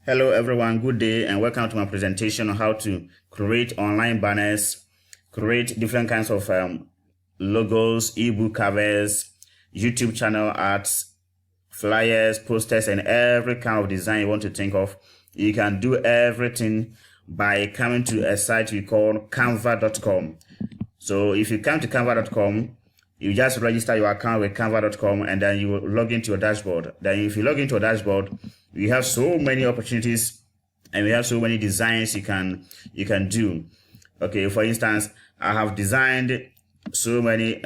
Hello everyone, good day and welcome to my presentation on how to create online banners, create different kinds of logos, ebook covers, YouTube channel arts, flyers, posters, and every kind of design you want to think of. You can do everything by coming to a site we call canva.com. So if you come to canva.com, you just register your account with canva.com and then you log into your dashboard. Then if you log into your dashboard, we have so many opportunities and we have so many designs you can do. Okay, for instance, I have designed so many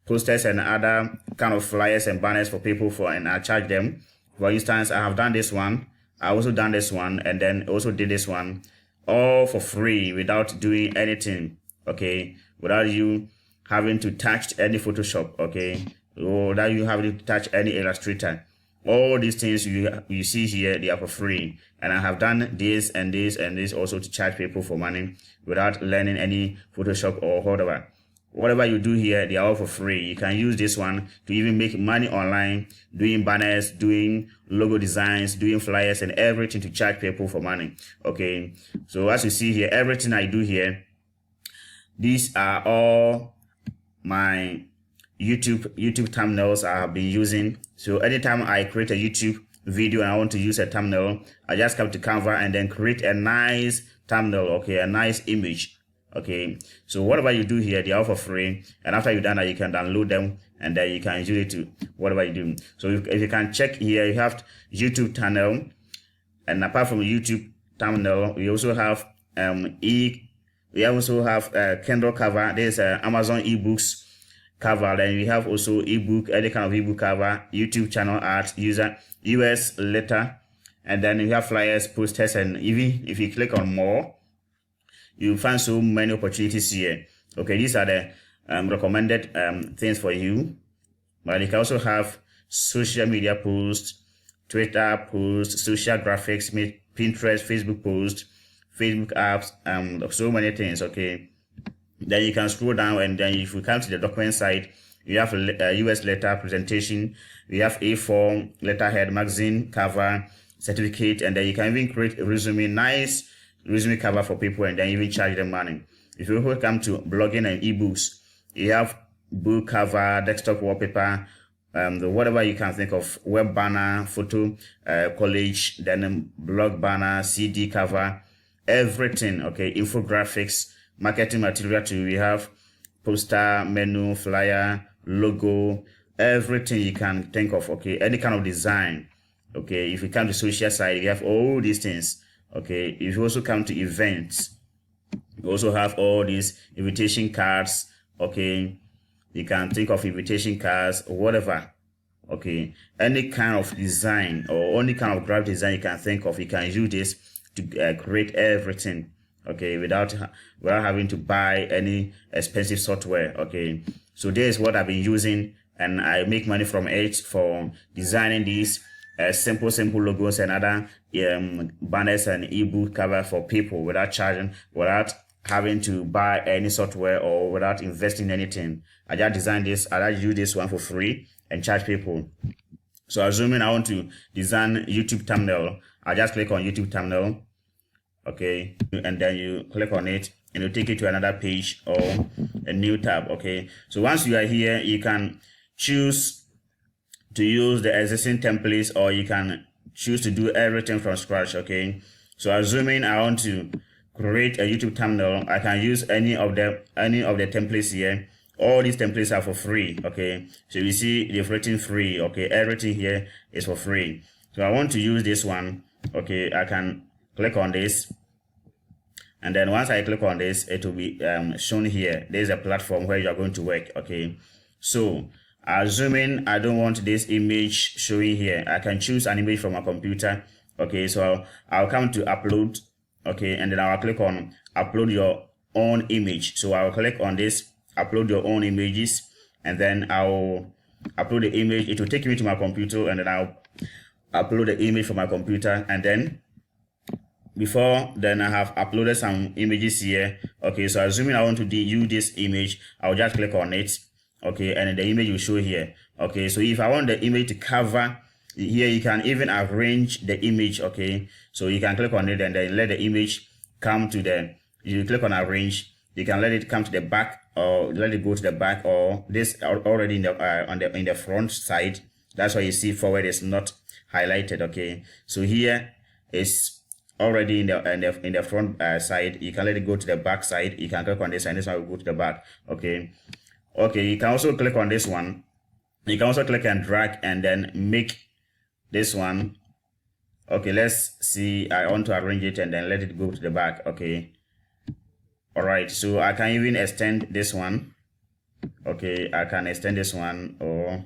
posters and other kind of flyers and banners for people and I charge them. For instance, I have done this one, I also done this one, and then also did this one, all for free without doing anything. Okay, without you having to touch any Photoshop, okay, or that you having to touch any Illustrator. All these things you see here, they are for free. And I have done this and this and this also to charge people for money without learning any Photoshop or whatever. Whatever you do here, they are all for free. You can use this one to even make money online, doing banners, doing logo designs, doing flyers, and everything to charge people for money. Okay, so as you see here, everything I do here, these are all my YouTube thumbnails I have been using. So anytime I create a YouTube video and I want to use a thumbnail, I just come to Canva and then create a nice thumbnail, okay, a nice image. Okay, so whatever you do here, they are all for free, and after you've done that, you can download them and then you can use it to whatever you do. So if you can check here, you have YouTube channel, and apart from YouTube thumbnail, we also have we also have Kindle cover. There's Amazon ebooks cover. Then we have also ebook, any kind of ebook cover, YouTube channel art, US letter, and then we have flyers, posters, and even if you click on more, you find so many opportunities here. Okay, these are the recommended things for you. But you can also have social media posts, Twitter posts, social graphics, Pinterest, Facebook posts, Facebook apps, so many things. Okay, then you can scroll down, and then if you come to the document side, you have a US letter presentation, we have A4 letterhead, magazine cover, certificate, and then you can even create a resume, nice resume cover for people, and then even charge them money. If you come to blogging and ebooks, you have book cover, desktop wallpaper, whatever you can think of, web banner, photo, collage, then blog banner, CD cover, everything. Okay, infographics, marketing material too. We have poster, menu, flyer, logo, everything you can think of. Okay, any kind of design. Okay, if you come to social side, you have all these things. Okay, if you also come to events, you also have all these invitation cards. Okay, you can think of invitation cards or whatever. Okay, any kind of design or any kind of graphic design you can think of, you can use this to create everything. Okay, without having to buy any expensive software. Okay, so this is what I've been using, and I make money from it for designing these simple logos and other banners and ebook cover for people without charging, without having to buy any software or without investing anything. I just design this, I just use this one for free and charge people. So assuming I want to design YouTube thumbnail, I just click on YouTube thumbnail. Okay, and then you click on it and it'll take you to another page or a new tab. Okay, so once you are here, you can choose to use the existing templates, or you can choose to do everything from scratch. Okay, so assuming I want to create a YouTube thumbnail, I can use any of the templates here. All these templates are for free. Okay, so you see they've written free. Okay, everything here is for free. So I want to use this one. Okay, I can click on this, and then once I click on this, it will be shown here. There's a platform where you are going to work. Okay, so assuming I don't want this image showing here, I can choose an image from a computer. Okay, so I'll come to upload. Okay, and then I'll click on upload your own image. So I'll click on this, upload your own images, and then I'll upload the image. It will take me to my computer, and then I'll upload the image from my computer, and then I have uploaded some images here. Okay, so assuming I want to use this image, I'll just click on it. Okay, and the image will show here. Okay, so if I want the image to cover here you can even arrange the image. Okay, so you can click on it and then let the image come to the, you click on arrange, you can let it come to the back or let it go to the back, or this already in the in the front side. That's why you see forward is not highlighted. Okay, so here is already in the front side. You can let it go to the back side. You can click on this and this one will go to the back. Okay, you can also click on this one. You can also click and drag and then make this one. Okay, let's see, I want to arrange it and then let it go to the back. Okay, all right, so I can even extend this one. Okay, I can extend this one, or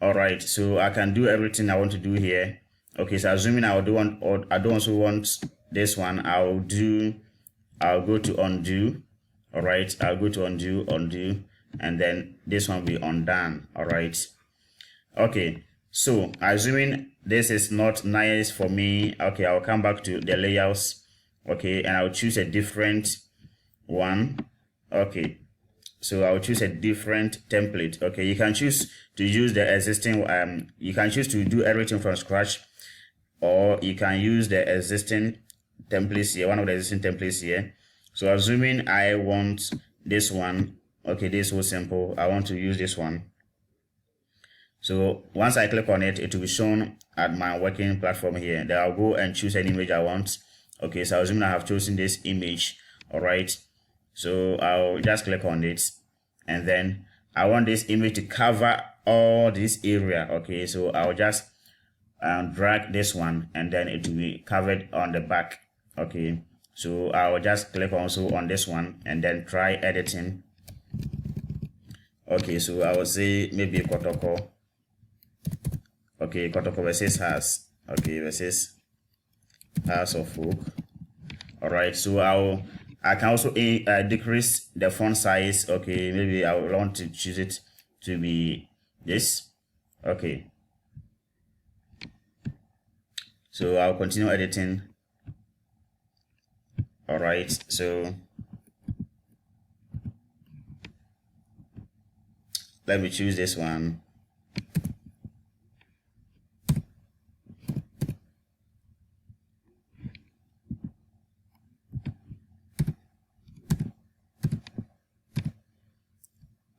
all right, so I can do everything I want to do here. Okay, so assuming I do want, or I don't also want this one, I'll go to undo. All right, I'll go to undo, and then this one will be undone. All right, okay, so assuming this is not nice for me, okay, I'll come back to the layouts. Okay, and I'll choose a different one. Okay, so I'll choose a different template. Okay, you can choose to use the existing, you can choose to do everything from scratch, or you can use the existing templates here, one of the existing templates here. So assuming I want this one, okay, this is so simple, I want to use this one. So once I click on it, it will be shown at my working platform here. Then I'll go and choose any image I want. Okay, so assuming I have chosen this image. All right, so I'll just click on it, and then I want this image to cover all this area. Okay, so I'll just drag this one, and then it will be covered on the back. Okay, so I'll just click also on this one and then try editing. Okay, so I will say maybe Kotoko. Okay, Kotoko versus House. Okay, versus House of Folk. All right, so I can also decrease the font size. Okay, maybe I will want to choose it to be this. Okay, so I'll continue editing. All right, so let me choose this one.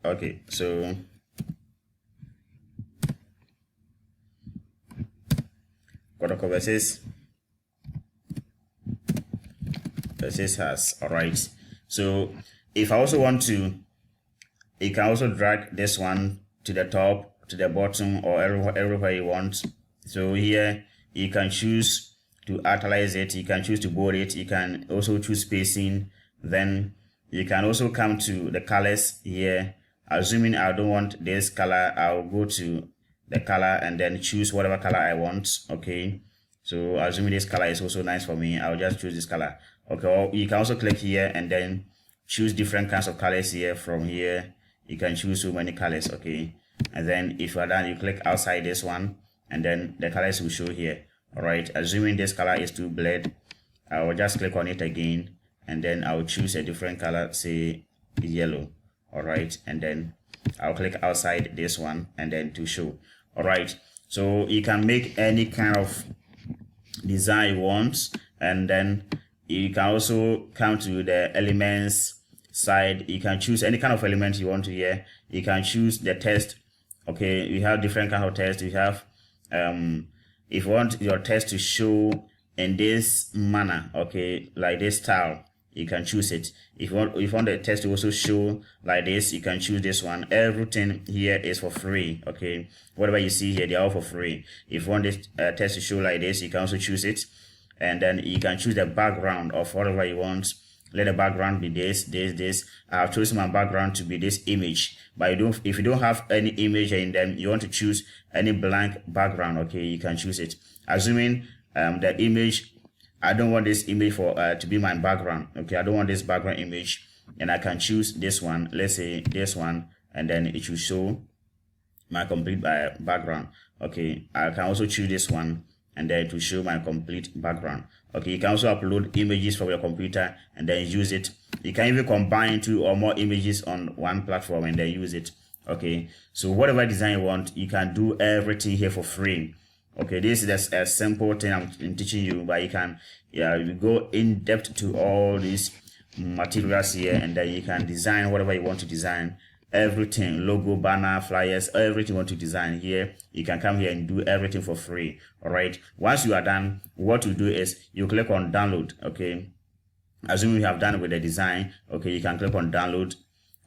Okay, so Kotoko versus House. All right, so if I also want to, you can also drag this one to the top, to the bottom, or everywhere you want. So here you can choose to italize it, you can choose to bold it, you can also choose spacing. Then you can also come to the colors here. Assuming I don't want this color, I'll go to the color and then choose whatever color I want. Okay, so assuming this color is also nice for me, I'll just choose this color. Okay, or you can also click here and then choose different kinds of colors here. From here you can choose so many colors. Okay, and then if you're done, you click outside this one and then the colors will show here. All right, assuming this color is too blurred, I will just click on it again and then I'll choose a different color, say yellow. All right, and then I'll click outside this one and then to show. All right, so you can make any kind of design you want, and then you can also come to the elements side. You can choose any kind of element you want to here. You can choose the text. Okay, you have different kind of text. You have if you want your text to show in this manner, okay, like this style, you can choose it. If you want the text to also show like this, you can choose this one. Everything here is for free. Okay, whatever you see here, they're all for free. If you want this text to show like this, you can also choose it, and then you can choose the background of whatever you want. Let the background be this. I have chosen my background to be this image, but if you don't have any image in them, you want to choose any blank background. Okay, you can choose it. Assuming the image, I don't want this image for to be my background. Okay, I don't want this background image, and I can choose this one. Let's say this one, and then it will show my complete background. Okay, I can also choose this one, and then it will show my complete background. Okay, you can also upload images from your computer and then use it. You can even combine 2 or more images on one platform and then use it. Okay, so whatever design you want, you can do everything here for free. Okay, this is just a simple thing I'm teaching you, but you can you go in depth to all these materials here, and then you can design whatever you want to design. Everything, logo, banner, flyers, everything you want to design here, you can come here and do everything for free. All right, once you are done, what you do is you click on download. Okay, assuming you have done with the design, okay, you can click on download,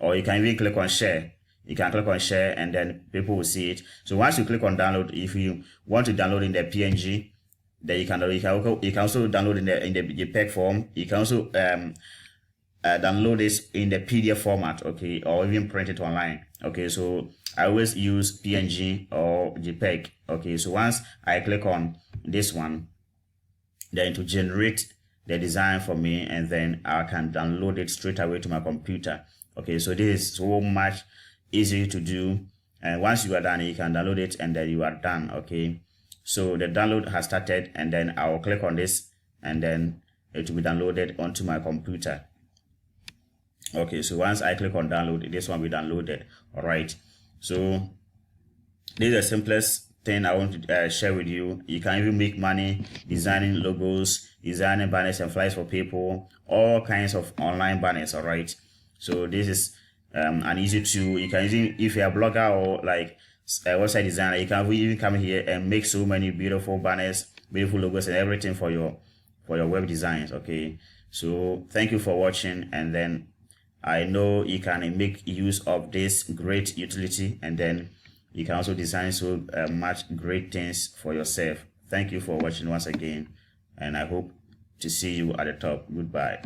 or you can even click on share. You can click on share, and then people will see it. So once you click on download, if you want to download in the PNG, then you can also download in the JPEG form. You can also download this in the PDF format, okay, or even print it online. Okay, so I always use PNG or JPEG. Okay, so once I click on this one, then to generate the design for me, and then I can download it straight away to my computer. Okay, so this is so much easy to do, and once you are done, you can download it, and then you are done. Okay, so the download has started, and then I will click on this, and then it will be downloaded onto my computer. Okay, so once I click on download, this one will be downloaded. All right, so this is the simplest thing I want to share with you. You can even make money designing logos, designing banners and flyers for people, all kinds of online banners. All right, so this is an easy tool. You can even, if you're a blogger or like a website designer, you can even come here and make so many beautiful banners, beautiful logos, and everything for your web designs. Okay, so thank you for watching, and then I know you can make use of this great utility, and then you can also design so much great things for yourself. Thank you for watching once again, and I hope to see you at the top. Goodbye.